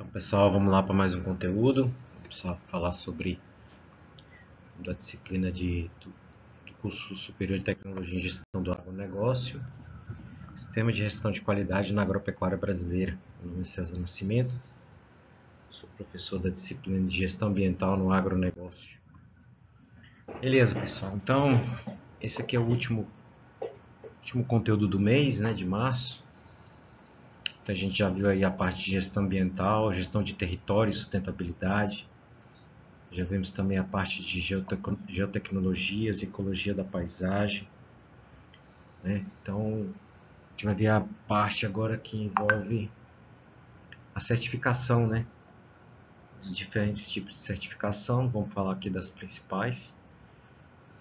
Então, pessoal, vamos lá para mais um conteúdo. Vamos falar sobre da disciplina do curso superior de tecnologia e gestão do agronegócio, sistema de gestão de qualidade na agropecuária brasileira. Meu nome é César Nascimento, sou professor da disciplina de gestão ambiental no agronegócio. Beleza, pessoal. Então, esse aqui é o último conteúdo do mês, né, de março. Então, a gente já viu aí a parte de gestão ambiental, gestão de território e sustentabilidade. Já vimos também a parte de geotecnologias, ecologia da paisagem, né? Então, a gente vai ver a parte agora que envolve a certificação, né? De diferentes tipos de certificação, vamos falar aqui das principais,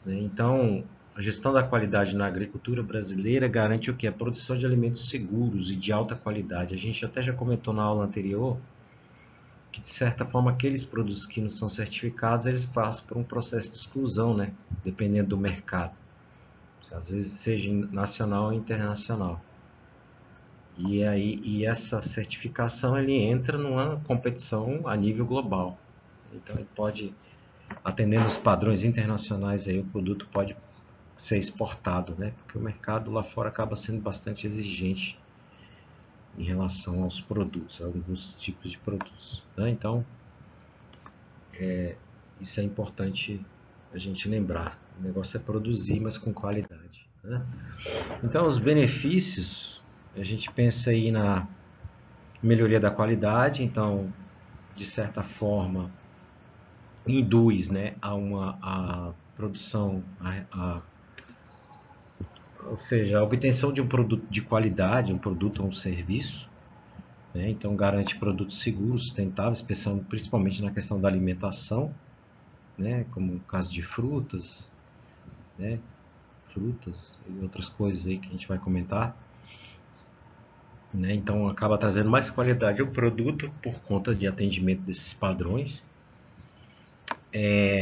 né? Então, a gestão da qualidade na agricultura brasileira garante o que? A produção de alimentos seguros e de alta qualidade. A gente até já comentou na aula anterior que, de certa forma, aqueles produtos que não são certificados, eles passam por um processo de exclusão, né? Dependendo do mercado. Às vezes seja nacional ou internacional. E essa certificação ele entra numa competição a nível global. Então ele pode, atendendo os padrões internacionais, aí, o produto pode ser exportado, né? Porque o mercado lá fora acaba sendo bastante exigente em relação aos produtos, a alguns tipos de produtos, né? Então, isso é importante a gente lembrar. O negócio é produzir, mas com qualidade, né? Então, os benefícios, a gente pensa aí na melhoria da qualidade. Então, de certa forma, induz, né, a produção, ou seja, a obtenção de um produto de qualidade, um produto ou um serviço, né? Então, garante produtos seguros, sustentáveis, principalmente na questão da alimentação, né, como o caso de frutas, né, frutas e outras coisas aí que a gente vai comentar, né? Então acaba trazendo mais qualidade ao produto por conta de atendimento desses padrões.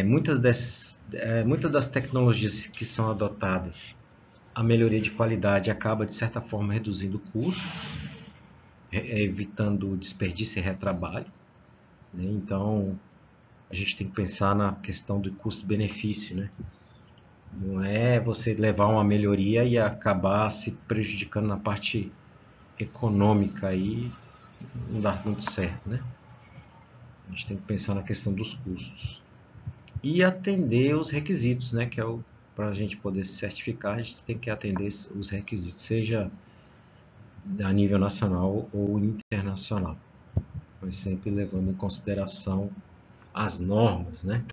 Muitas das tecnologias que são adotadas, a melhoria de qualidade acaba de certa forma reduzindo custos, evitando desperdício e retrabalho, né? Então a gente tem que pensar na questão do custo-benefício, né? Não é você levar uma melhoria e acabar se prejudicando na parte econômica, aí não dá muito certo, né? A gente tem que pensar na questão dos custos e atender os requisitos, né? Que é para a gente poder se certificar, a gente tem que atender os requisitos, seja a nível nacional ou internacional, mas sempre levando em consideração as normas, né?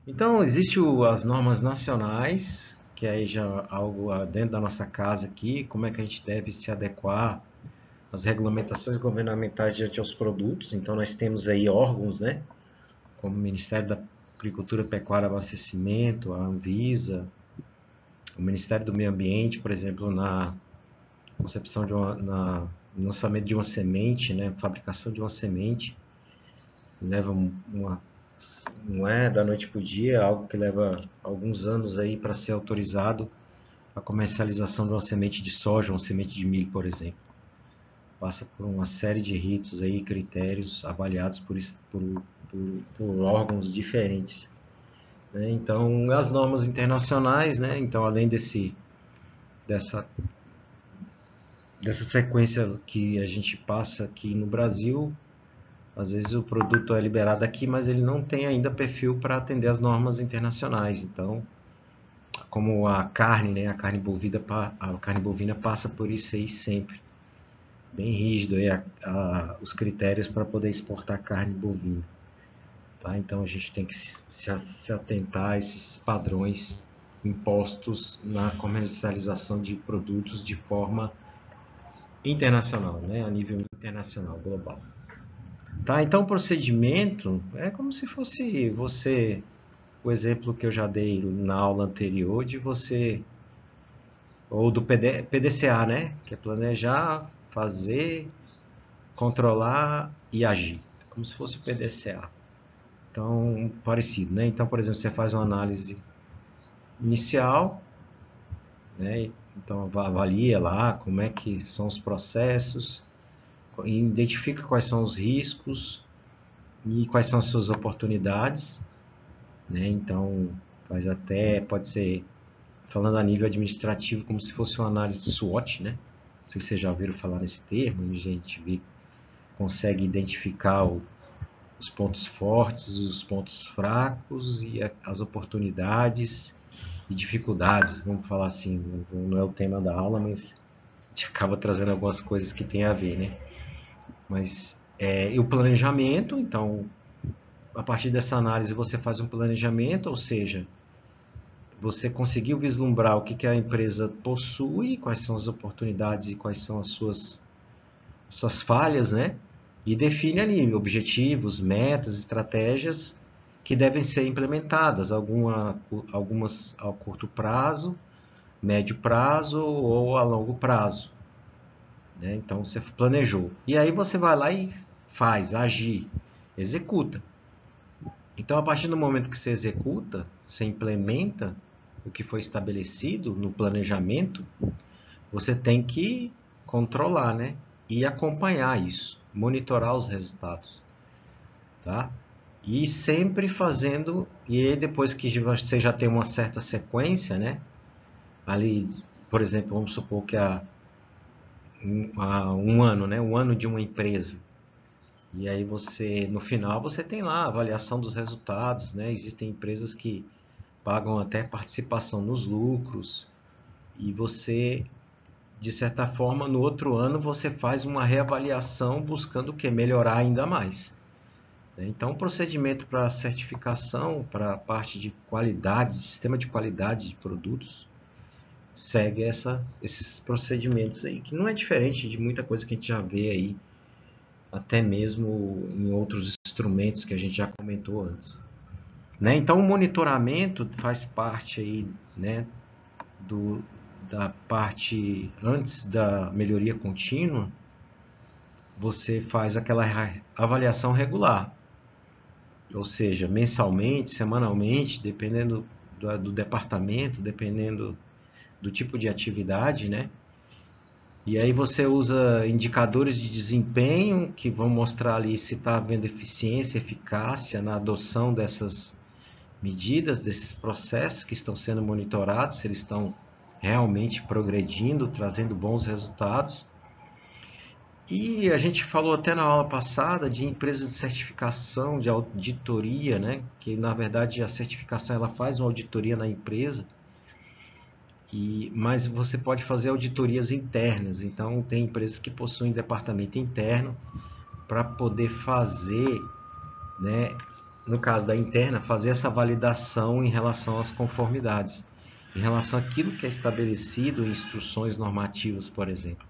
Então, existem as normas nacionais, que aí já é algo dentro da nossa casa aqui, como é que a gente deve se adequar às regulamentações governamentais diante aos produtos. Então, nós temos aí órgãos, né, como o Ministério da Agricultura, Pecuária e Abastecimento, a Anvisa, o Ministério do Meio Ambiente, por exemplo, na concepção no lançamento de uma semente, né, fabricação de uma semente, leva não é da noite para o dia, é algo que leva alguns anos aí para ser autorizado a comercialização de uma semente de soja, uma semente de milho, por exemplo. Passa por uma série de ritos aí, critérios avaliados por órgãos diferentes, né? Então, as normas internacionais, né? Então, além dessa sequência que a gente passa aqui no Brasil, às vezes o produto é liberado aqui, mas ele não tem ainda perfil para atender as normas internacionais. Então, como a carne, né? A carne bovina passa por isso aí sempre. Bem rígido aí os critérios para poder exportar carne bovina. Tá? Então a gente tem que se atentar a esses padrões impostos na comercialização de produtos de forma internacional, né? A nível internacional, global. Tá? Então o procedimento é como se fosse o exemplo que eu já dei na aula anterior de você, ou do PDCA, né? Que é planejar, fazer, controlar e agir, como se fosse o PDCA. Então, parecido, né? Então, por exemplo, você faz uma análise inicial, né? Então, avalia lá como é que são os processos, identifica quais são os riscos e quais são as suas oportunidades, né? Então, pode ser, falando a nível administrativo, como se fosse uma análise de SWOT, né? Não sei se vocês já ouviram falar nesse termo, onde a gente consegue identificar os pontos fortes, os pontos fracos e as oportunidades e dificuldades, vamos falar assim, não é o tema da aula, mas a gente acaba trazendo algumas coisas que tem a ver, né? Mas e o planejamento, então, a partir dessa análise você faz um planejamento, ou seja, você conseguiu vislumbrar o que a empresa possui, quais são as oportunidades e quais são as suas falhas, né? E define ali objetivos, metas, estratégias que devem ser implementadas, algumas a curto prazo, médio prazo ou a longo prazo, né? Então você planejou. E aí você vai lá e faz, agir, executa. Então a partir do momento que você executa, você implementa o que foi estabelecido no planejamento, você tem que controlar, né? E acompanhar isso, monitorar os resultados, tá? E sempre fazendo, e aí depois que você já tem uma certa sequência, né? Ali, por exemplo, vamos supor que há um ano, né? Um ano de uma empresa. E aí no final, você tem lá a avaliação dos resultados, né? Existem empresas que pagam até participação nos lucros, e você, de certa forma, no outro ano você faz uma reavaliação buscando o que? Melhorar ainda mais. Então, o procedimento para certificação, para a parte de qualidade, sistema de qualidade de produtos, segue esses procedimentos aí, que não é diferente de muita coisa que a gente já vê aí, até mesmo em outros instrumentos que a gente já comentou antes. Né? Então, o monitoramento faz parte aí, né, da parte antes da melhoria contínua. Você faz aquela avaliação regular, ou seja, mensalmente, semanalmente, dependendo do departamento, dependendo do tipo de atividade, né? E aí você usa indicadores de desempenho que vão mostrar ali se está havendo eficiência, eficácia na adoção dessas medidas, desses processos que estão sendo monitorados, se eles estão realmente progredindo, trazendo bons resultados. E a gente falou até na aula passada de empresas de certificação, de auditoria, né? Que na verdade a certificação ela faz uma auditoria na empresa, mas você pode fazer auditorias internas. Então tem empresas que possuem departamento interno para poder fazer, né? No caso da interna, fazer essa validação em relação às conformidades, em relação àquilo que é estabelecido em instruções normativas, por exemplo.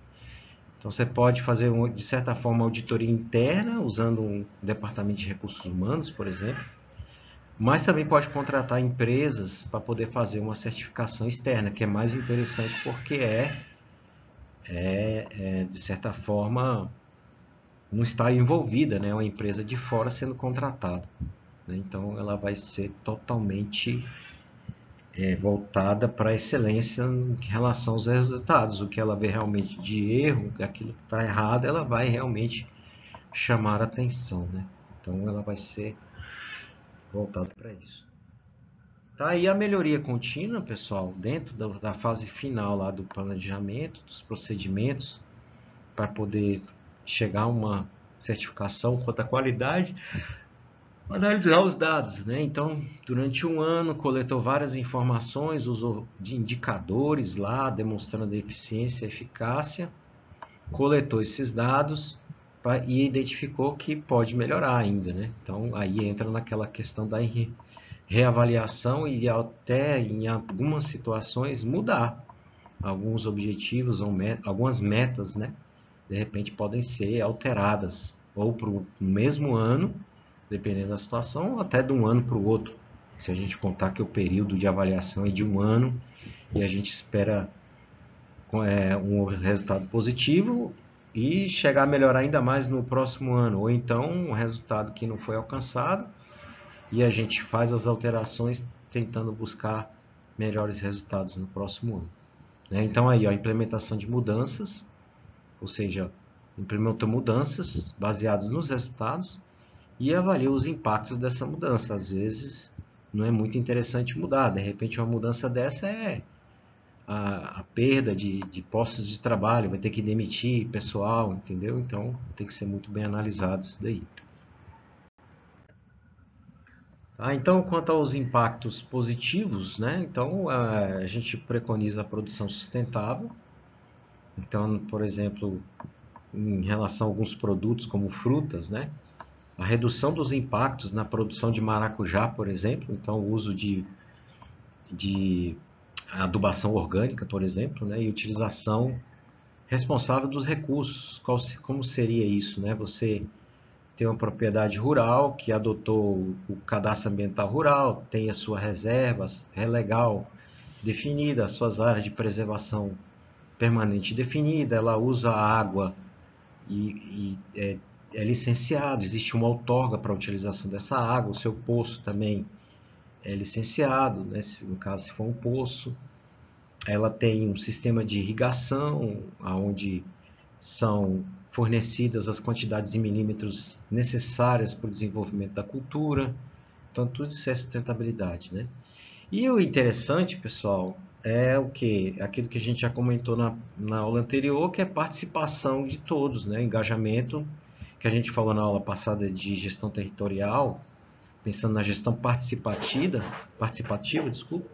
Então você pode fazer, de certa forma, auditoria interna, usando um departamento de recursos humanos, por exemplo, mas também pode contratar empresas para poder fazer uma certificação externa, que é mais interessante porque de certa forma, não está envolvida, né? Uma empresa de fora sendo contratada, né? Então ela vai ser totalmente voltada para a excelência em relação aos resultados. O que ela vê realmente de erro, aquilo que está errado, ela vai realmente chamar a atenção, né? Então ela vai ser voltada para isso. Tá aí a melhoria contínua, pessoal, dentro da fase final lá do planejamento, dos procedimentos, para poder chegar a uma certificação quanto à qualidade, analisar os dados, né? Então, durante um ano, coletou várias informações, usou de indicadores lá, demonstrando a eficiência e eficácia, coletou esses dados e identificou que pode melhorar ainda, né? Então, aí entra naquela questão da reavaliação e até, em algumas situações, mudar alguns objetivos ou algumas metas, né? De repente podem ser alteradas ou para o mesmo ano, dependendo da situação, ou até de um ano para o outro. Se a gente contar que o período de avaliação é de um ano e a gente espera um resultado positivo e chegar a melhorar ainda mais no próximo ano, ou então um resultado que não foi alcançado e a gente faz as alterações tentando buscar melhores resultados no próximo ano. Então aí, a implementação de mudanças, ou seja, implementa mudanças baseadas nos resultados e avalia os impactos dessa mudança. Às vezes não é muito interessante mudar, de repente uma mudança dessa é a perda de postos de trabalho, vai ter que demitir pessoal, entendeu? Então tem que ser muito bem analisado isso daí. Então, quanto aos impactos positivos, né? Então, a gente preconiza a produção sustentável. Então, por exemplo, em relação a alguns produtos como frutas, né? A redução dos impactos na produção de maracujá, por exemplo. Então, o uso de adubação orgânica, por exemplo, né? E utilização responsável dos recursos. Como seria isso, né? Você tem uma propriedade rural que adotou o cadastro ambiental rural, tem a sua reserva legal definida, as suas áreas de preservação permanente definida, ela usa a água e é licenciado, existe uma outorga para a utilização dessa água, o seu poço também é licenciado, né, no caso se for um poço. Ela tem um sistema de irrigação, onde são fornecidas as quantidades em milímetros necessárias para o desenvolvimento da cultura. Então, tudo isso é sustentabilidade, né? E o interessante, pessoal, é o que? Aquilo que a gente já comentou na aula anterior, que é participação de todos, né? Engajamento, que a gente falou na aula passada de gestão territorial, pensando na gestão participativa, desculpa,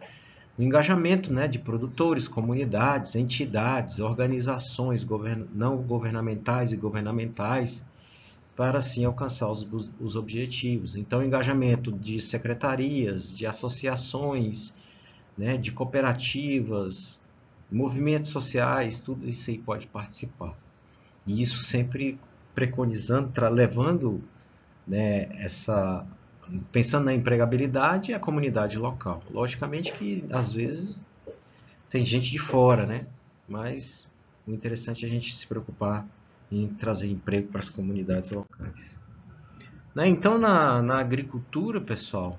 o engajamento, né, de produtores, comunidades, entidades, organizações não governamentais e governamentais, para assim alcançar os objetivos. Então, o engajamento de secretarias, de associações, né, de cooperativas, movimentos sociais, tudo isso aí pode participar. E isso sempre preconizando, levando, né, pensando na empregabilidade e a comunidade local. Logicamente que às vezes tem gente de fora, né? Mas o interessante é a gente se preocupar em trazer emprego para as comunidades locais. Né? Então, na agricultura, pessoal,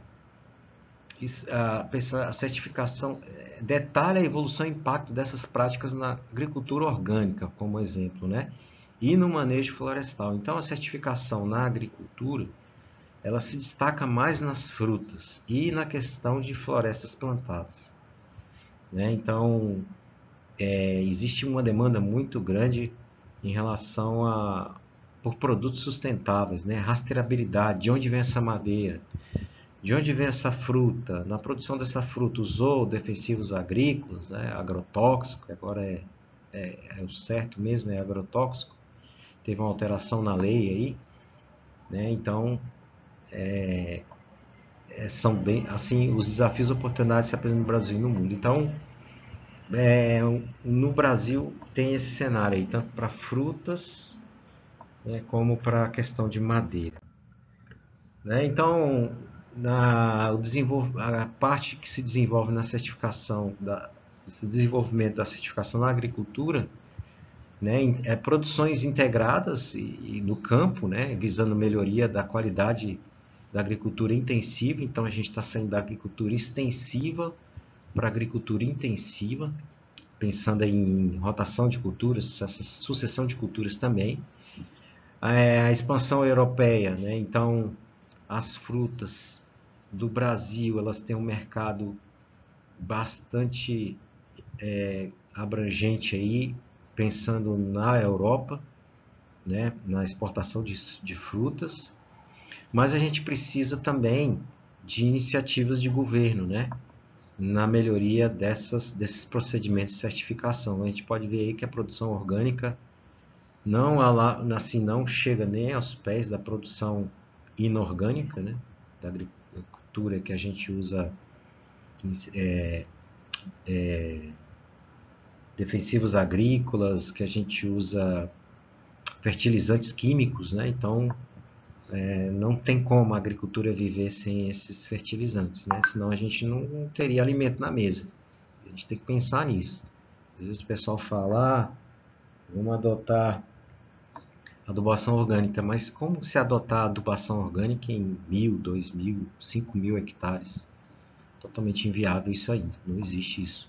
a certificação detalha a evolução e impacto dessas práticas na agricultura orgânica, como exemplo, né? E no manejo florestal. Então, a certificação na agricultura, ela se destaca mais nas frutas e na questão de florestas plantadas. Né? Então, existe uma demanda muito grande em relação por produtos sustentáveis, né? Rastreabilidade, de onde vem essa madeira, de onde vem essa fruta. Na produção dessa fruta usou defensivos agrícolas, né? Agrotóxico, agora é o certo mesmo, é agrotóxico. Teve uma alteração na lei aí, né? Então, são bem assim os desafios e oportunidades que se apresentam no Brasil e no mundo. Então, no Brasil tem esse cenário aí, tanto para frutas, né, como para a questão de madeira. Né? Então, a parte que se desenvolve na certificação, esse desenvolvimento da certificação na agricultura, né, produções integradas e no campo, né, visando melhoria da qualidade da agricultura intensiva. Então, a gente está saindo da agricultura extensiva para a agricultura intensiva, pensando em rotação de culturas, essa sucessão de culturas também. A expansão europeia, né? Então, as frutas do Brasil, elas têm um mercado bastante abrangente aí, pensando na Europa, né? Na exportação de frutas, mas a gente precisa também de iniciativas de governo, né? Na melhoria desses procedimentos de certificação. A gente pode ver aí que a produção orgânica não chega nem aos pés da produção inorgânica, né? Da agricultura que a gente usa defensivos agrícolas, que a gente usa fertilizantes químicos, né? Então, não tem como a agricultura viver sem esses fertilizantes, né? Senão a gente não teria alimento na mesa. A gente tem que pensar nisso. Às vezes o pessoal fala, vamos adotar adubação orgânica, mas como se adotar adubação orgânica em 1.000, 2.000, 5.000 hectares? Totalmente inviável isso aí, não existe isso.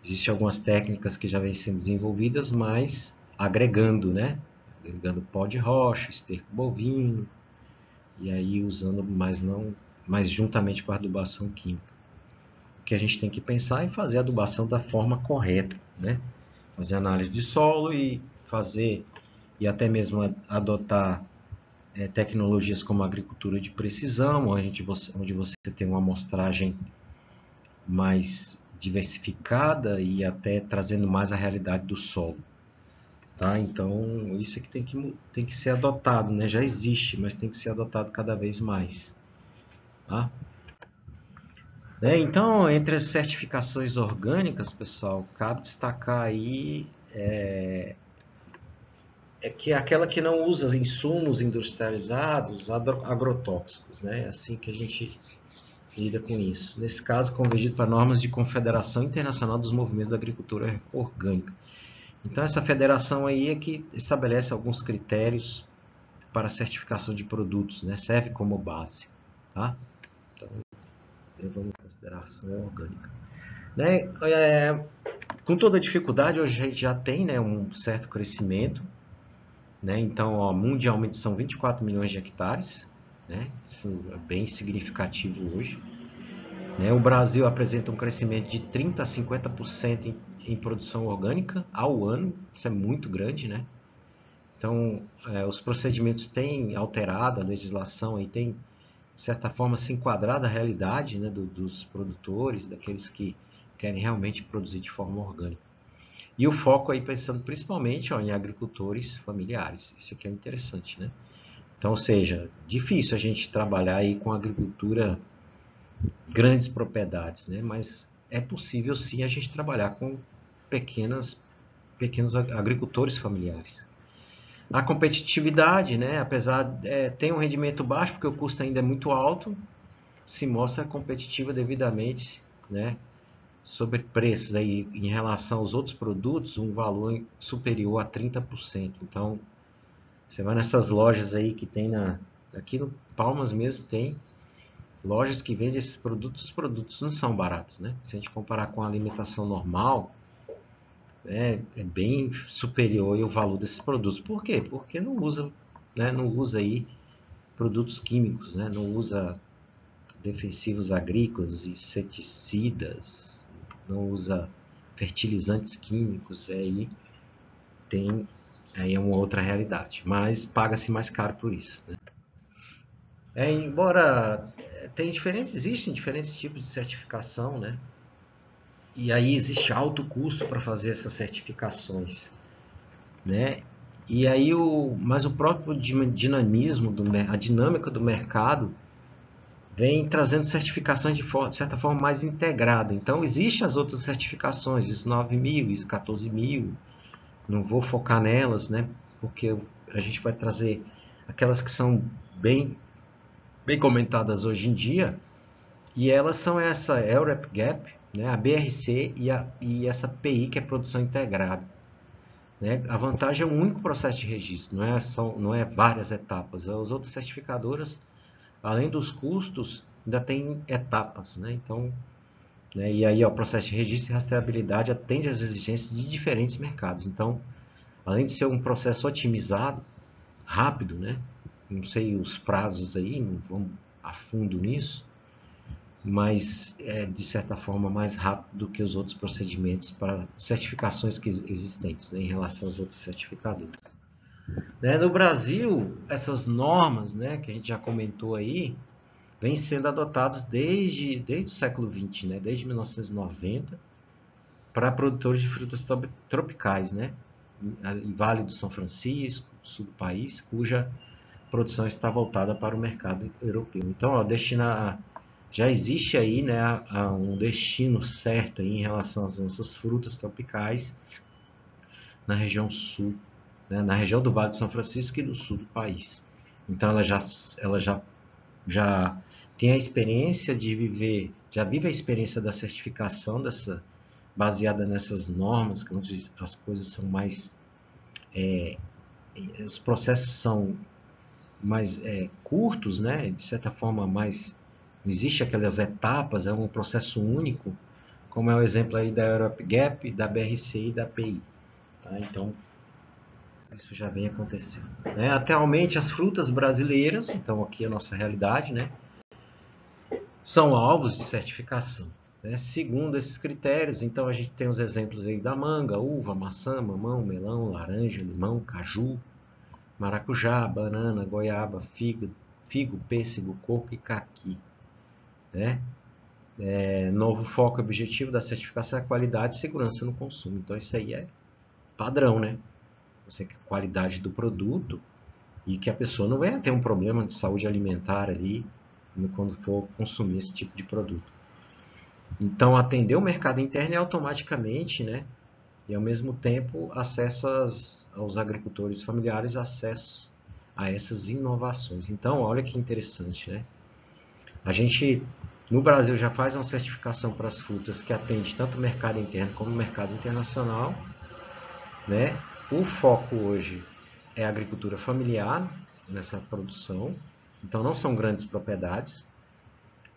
Existem algumas técnicas que já vêm sendo desenvolvidas, mas agregando, né? agregando pó de rocha, esterco bovino, e aí usando, mas juntamente com a adubação química. O que a gente tem que pensar é fazer a adubação da forma correta, né? Fazer análise de solo e até mesmo adotar tecnologias como a agricultura de precisão, onde você tem uma amostragem mais diversificada e até trazendo mais a realidade do solo. Tá? Então, isso é que tem que ser adotado, né? Já existe, mas tem que ser adotado cada vez mais. Tá? Então, entre as certificações orgânicas, pessoal, cabe destacar aí que é aquela que não usa insumos industrializados agrotóxicos, né? É assim que a gente lida com isso. Nesse caso, convergido para normas de Confederação Internacional dos Movimentos da Agricultura Orgânica. Então, essa federação aí é que estabelece alguns critérios para a certificação de produtos, né? Serve como base, tá? Então, levando em consideração a orgânica. Né? Com toda dificuldade, hoje a gente já tem, né, um certo crescimento, né? Então, ó, mundialmente são 24 milhões de hectares, né? Isso é bem significativo hoje. Né? O Brasil apresenta um crescimento de 30% a 50% em produção orgânica ao ano, isso é muito grande, né? Então, os procedimentos têm alterado, a legislação aí tem, de certa forma, se enquadrado à realidade, né, dos produtores, daqueles que querem realmente produzir de forma orgânica. E o foco aí pensando principalmente em agricultores familiares, isso aqui é interessante, né? Então, ou seja, difícil a gente trabalhar aí com agricultura grandes propriedades, né? Mas é possível sim a gente trabalhar com pequenos agricultores familiares. A competitividade, né? Apesar tem um rendimento baixo porque o custo ainda é muito alto, se mostra competitiva devidamente, né? Sobre preços aí em relação aos outros produtos, um valor superior a 30%. Então, você vai nessas lojas aí que tem aqui no Palmas mesmo tem lojas que vendem esses produtos, os produtos não são baratos, né? Se a gente comparar com a alimentação normal, é bem superior o valor desses produtos. Por quê? Porque não usa, né? Não usa aí produtos químicos, né? Não usa defensivos agrícolas, inseticidas, não usa fertilizantes químicos, aí é uma outra realidade, mas paga-se mais caro por isso, né? Embora existem diferentes tipos de certificação, né? E aí existe alto custo para fazer essas certificações, né? E aí mas o próprio dinamismo a dinâmica do mercado vem trazendo certificações de certa forma mais integrada. Então existem as outras certificações, ISO 9000, ISO 14000. Não vou focar nelas, né? Porque a gente vai trazer aquelas que são bem comentadas hoje em dia, e elas são essa EUREP GAP, né, a BRC e essa PI, que é produção integrada. Né? A vantagem é um único processo de registro, não é várias etapas. As outras certificadoras, além dos custos, ainda tem etapas. Né? Então, né, e aí o processo de registro e rastreabilidade atende às exigências de diferentes mercados. Então, além de ser um processo otimizado, rápido, né? Não sei os prazos aí, não vamos a fundo nisso, mas é de certa forma mais rápido do que os outros procedimentos para certificações existentes, né, em relação aos outros certificadores. Né, no Brasil, essas normas, né, que a gente já comentou aí, vêm sendo adotadas desde o século XX, né, desde 1990, para produtores de frutas tropicais, né, em Vale do São Francisco, sul do país, cuja produção está voltada para o mercado europeu. Então, ó, já existe aí, né, um destino certo aí em relação às nossas frutas tropicais na região sul, né, na região do Vale do São Francisco e do sul do país. Então, já tem a experiência de viver, já vive a experiência da certificação baseada nessas normas, onde as coisas são mais, os processos são mais curtos, né? De certa forma, mais não existe aquelas etapas, é um processo único, como é o exemplo aí da Europe Gap, da BRC e da PI. Tá? Então, Isso já vem acontecendo, né? Atualmente, as frutas brasileiras, então aqui é a nossa realidade, né? São alvos de certificação, né? Segundo esses critérios, então a gente tem os exemplos aí da manga, uva, maçã, mamão, melão, laranja, limão, caju, maracujá, banana, goiaba, figo, pêssego, coco e caqui, né? Novo foco e objetivo da certificação é a qualidade e segurança no consumo. Então isso aí é padrão, né? Você quer qualidade do produto e que a pessoa não venha ter um problema de saúde alimentar ali quando for consumir esse tipo de produto. Então, atender o mercado interno é automaticamente, né? E ao mesmo tempo, acesso aos agricultores familiares, acesso a essas inovações. Então, olha que interessante, né? A gente, no Brasil, já faz uma certificação para as frutas que atende tanto o mercado interno como o mercado internacional, né? O foco hoje é a agricultura familiar nessa produção, então não são grandes propriedades,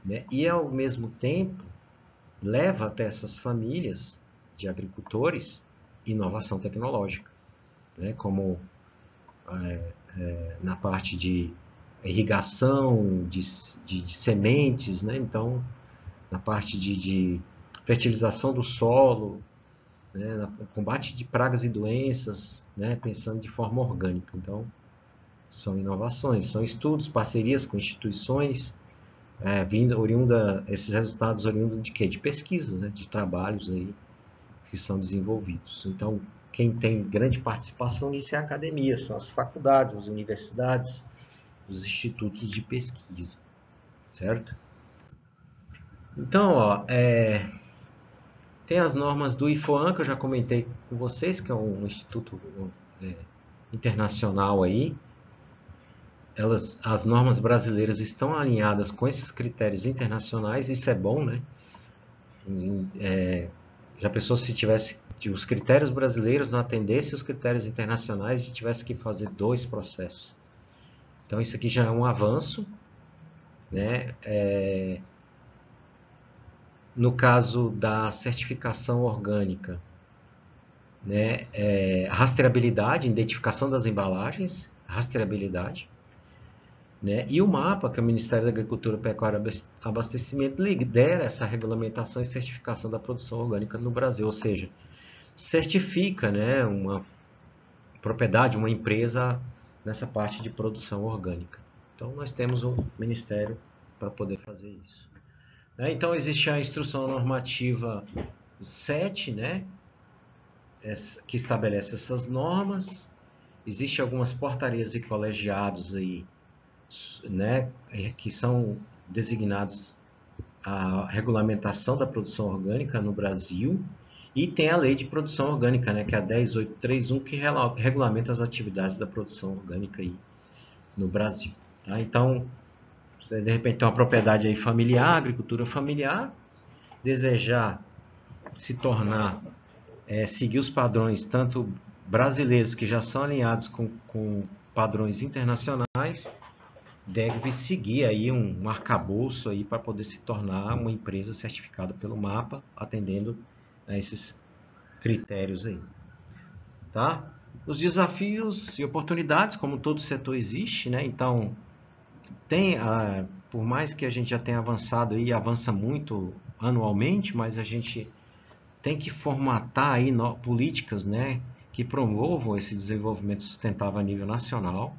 né? E ao mesmo tempo leva até essas famílias de agricultores inovação tecnológica, né? Como na parte de irrigação, de sementes, né? Então, na parte de fertilização do solo, né? No combate de pragas e doenças, né? Pensando de forma orgânica. Então, são inovações, são estudos, parcerias com instituições, esses resultados oriundos de quê? De pesquisas, né? De trabalhos aí que são desenvolvidos. Então, quem tem grande participação nisso é a academia, são as faculdades, as universidades, os institutos de pesquisa, certo? Então, ó, tem as normas do IFOAM, que eu já comentei com vocês, que é um instituto é, internacional aí. As normas brasileiras estão alinhadas com esses critérios internacionais, isso é bom, né? Já pensou se tivesse os critérios brasileiros não atendessem os critérios internacionais e tivesse que fazer dois processos? Então isso aqui já é um avanço, né? No caso da certificação orgânica, né? Rastreabilidade, identificação das embalagens, rastreabilidade, né? E o mapa, que é o Ministério da Agricultura, Pecuária e Abastecimento, lidera essa regulamentação e certificação da produção orgânica no Brasil, ou seja, certifica, né, uma propriedade, uma empresa nessa parte de produção orgânica. Então nós temos um ministério para poder fazer isso. Então existe a instrução normativa 7, né, que estabelece essas normas. Existem algumas portarias e colegiados aí, né, que são designados a regulamentação da produção orgânica no Brasil. E tem a lei de produção orgânica, né, que é a 10831, que regulamenta as atividades da produção orgânica aí no Brasil. Tá? Então, você de repente tem uma propriedade aí familiar, agricultura familiar, desejar se tornar, seguir os padrões tanto brasileiros que já são alinhados com padrões internacionais, deve seguir aí um arcabouço aí para poder se tornar uma empresa certificada pelo MAPA, atendendo a esses critérios aí, tá? Os desafios e oportunidades, como todo setor existe, né? Então, por mais que a gente já tenha avançado e avança muito anualmente, mas a gente tem que formatar aí políticas, né, que promovam esse desenvolvimento sustentável a nível nacional,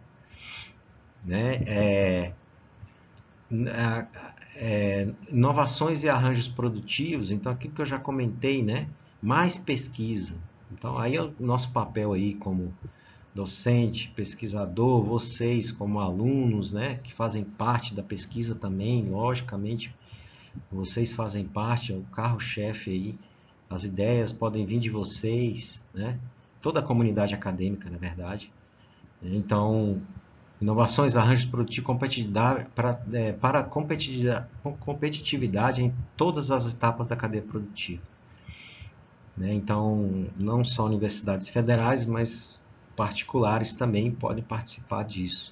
né? Inovações e arranjos produtivos, então aquilo que eu já comentei, né? Mais pesquisa. Então aí é o nosso papel aí como docente, pesquisador, vocês como alunos, né? Que fazem parte da pesquisa também, logicamente, vocês fazem parte, é o carro-chefe aí, as ideias podem vir de vocês, né? Toda a comunidade acadêmica, na verdade. Então, inovações, arranjos produtivos, para competitividade em todas as etapas da cadeia produtiva. Né? Então, não só universidades federais, mas particulares também podem participar disso.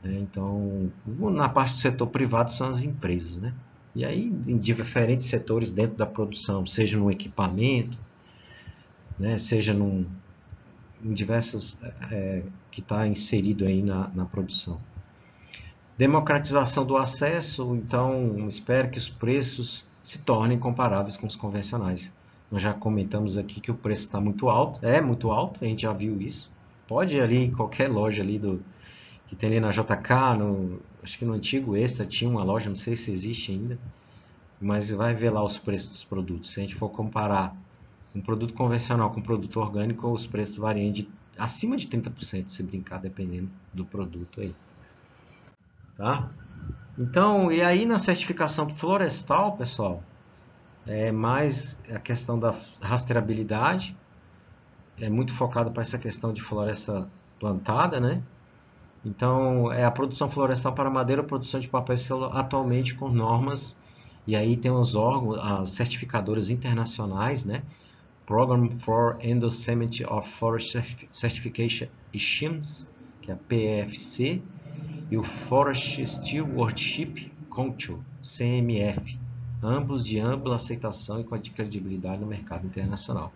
Né? Então, na parte do setor privado são as empresas. Né? E aí, em diferentes setores dentro da produção, seja no equipamento, né? Seja em diversos que está inserido aí na produção. Democratização do acesso, então espero que os preços se tornem comparáveis com os convencionais. Nós já comentamos aqui que o preço está muito alto, é muito alto, a gente já viu isso. Pode ir ali em qualquer loja ali que tem ali na JK, acho que no antigo Extra tinha uma loja, não sei se existe ainda, mas vai ver lá os preços dos produtos. Se a gente for comparar um produto convencional com um produto orgânico, os preços variam acima de 30%, se brincar, dependendo do produto aí. Tá? Então, e aí na certificação florestal, pessoal, é mais a questão da rastreabilidade, é muito focado para essa questão de floresta plantada, né? Então, é a produção florestal para madeira, a produção de papel atualmente com normas, e aí tem os órgãos, as certificadoras internacionais, né? Program for Endorsement of Forest Certification Schemes, que é a PEFC, e o Forest Stewardship Council, CMF, ambos de ampla aceitação e com a credibilidade no mercado internacional.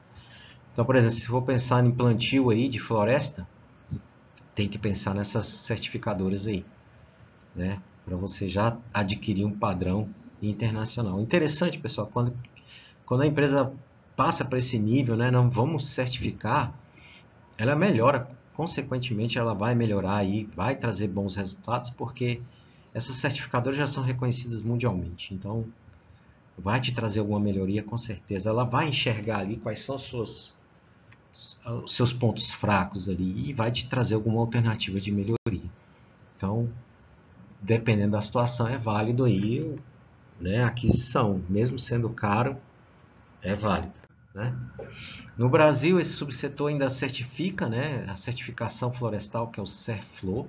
Então, por exemplo, se for pensar em plantio aí de floresta, tem que pensar nessas certificadoras aí, né? Para você já adquirir um padrão internacional. Interessante, pessoal, quando a empresa passa para esse nível, né? Não vamos certificar, ela melhora, consequentemente ela vai melhorar aí, vai trazer bons resultados, porque essas certificadoras já são reconhecidas mundialmente. Então, vai te trazer alguma melhoria com certeza. Ela vai enxergar ali quais são os seus pontos fracos ali e vai te trazer alguma alternativa de melhoria. Então, dependendo da situação, é válido aí, né, a aquisição, mesmo sendo caro, é válido, né? No Brasil, esse subsetor ainda certifica, né, a certificação florestal, que é o CERFLOR,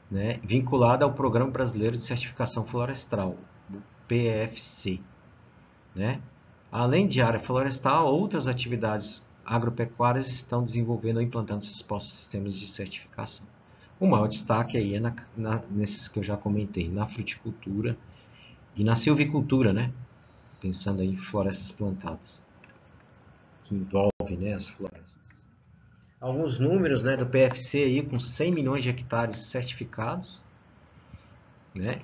né, vinculada ao Programa Brasileiro de Certificação Florestal, o PFC, né? Além de área florestal, outras atividades agropecuárias estão desenvolvendo ou implantando seus próprios sistemas de certificação. O maior destaque aí é nesses que eu já comentei, na fruticultura e na silvicultura, né? Pensando em florestas plantadas, que envolvem, né, as florestas. Alguns números, né, do PFC aí com 100 milhões de hectares certificados, né?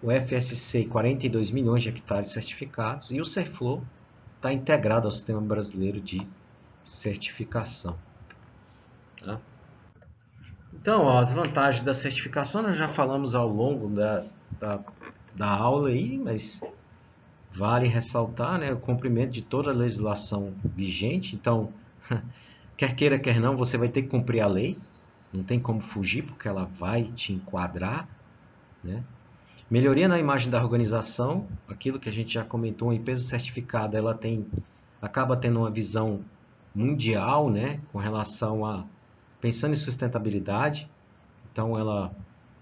O FSC 42 milhões de hectares certificados e o CERFLOR está integrado ao Sistema Brasileiro de Certificação. Tá? Então, ó, as vantagens da certificação nós já falamos ao longo da aula aí, mas vale ressaltar, né, o cumprimento de toda a legislação vigente. Então, quer queira, quer não, você vai ter que cumprir a lei. Não tem como fugir, porque ela vai te enquadrar, né? Melhoria na imagem da organização, aquilo que a gente já comentou, uma empresa certificada, ela acaba tendo uma visão mundial, né, com relação a pensando em sustentabilidade. Então ela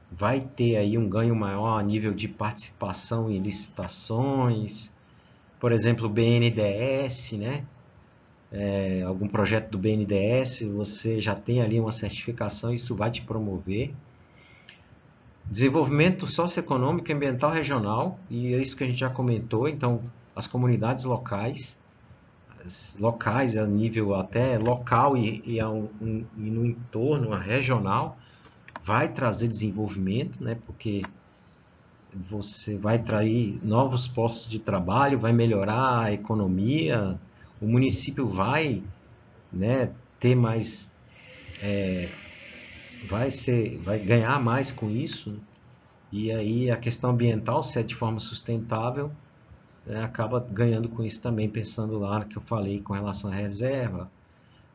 vai ter aí um ganho maior a nível de participação em licitações, por exemplo, o BNDES, né? Algum projeto do BNDES, você já tem ali uma certificação, isso vai te promover. Desenvolvimento socioeconômico e ambiental regional, e é isso que a gente já comentou, então as comunidades locais a nível até local e no entorno regional, vai trazer desenvolvimento, né? Porque você vai trazer novos postos de trabalho, vai melhorar a economia, o município vai, né, ter mais, vai ganhar mais com isso, e aí a questão ambiental, se é de forma sustentável, né, acaba ganhando com isso também, pensando lá que eu falei com relação à reserva,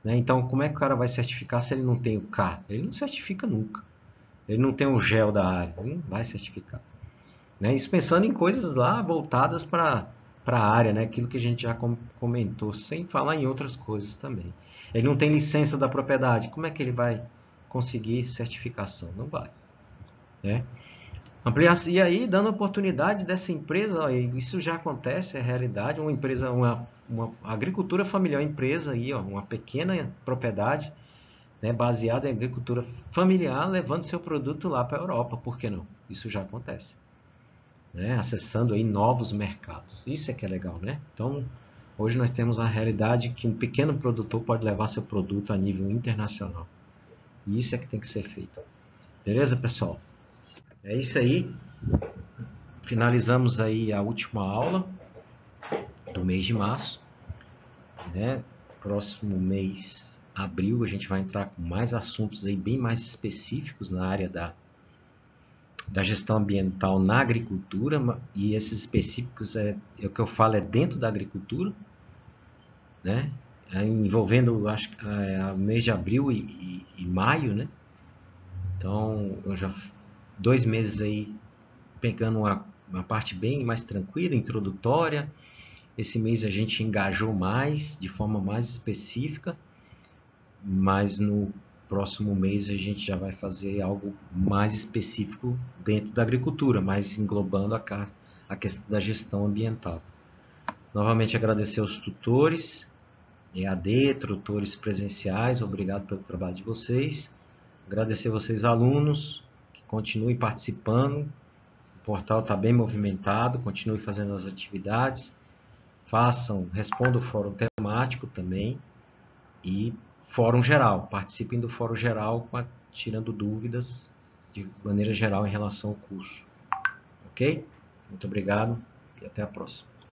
né? Então, como é que o cara vai certificar se ele não tem o K? Ele não certifica nunca. Ele não tem o gel da área, ele não vai certificar. Né? Isso pensando em coisas lá voltadas para a área, né? Aquilo que a gente já comentou, sem falar em outras coisas também. Ele não tem licença da propriedade, como é que ele vai conseguir certificação? Não vai. Né? Ampliação, e aí, dando oportunidade dessa empresa, ó, isso já acontece, é realidade, uma empresa, uma agricultura familiar, empresa aí, ó, uma pequena propriedade, né, baseada em agricultura familiar, levando seu produto lá para a Europa, por que não? Isso já acontece. Né, acessando aí novos mercados. Isso é que é legal, né? Então, Hoje nós temos a realidade que um pequeno produtor pode levar seu produto a nível internacional. E isso é que tem que ser feito. Beleza, pessoal? É isso aí. Finalizamos aí a última aula do mês de março, né? Próximo mês, abril, a gente vai entrar com mais assuntos aí bem mais específicos na área da gestão ambiental na agricultura, e esses específicos é o que eu falo é dentro da agricultura, né? Envolvendo, acho que o mês de abril e maio, né? Então, eu já 2 meses aí pegando uma parte bem mais tranquila, introdutória. Esse mês a gente engajou mais, de forma mais específica, mas no próximo mês a gente já vai fazer algo mais específico dentro da agricultura, mas englobando a questão da gestão ambiental. Novamente agradecer aos tutores, EAD, tutores presenciais, obrigado pelo trabalho de vocês. Agradecer a vocês, alunos, que continuem participando. O portal está bem movimentado, continue fazendo as atividades. Respondam o fórum temático também e fórum geral. Participem do fórum geral, tirando dúvidas de maneira geral em relação ao curso. Ok? Muito obrigado e até a próxima.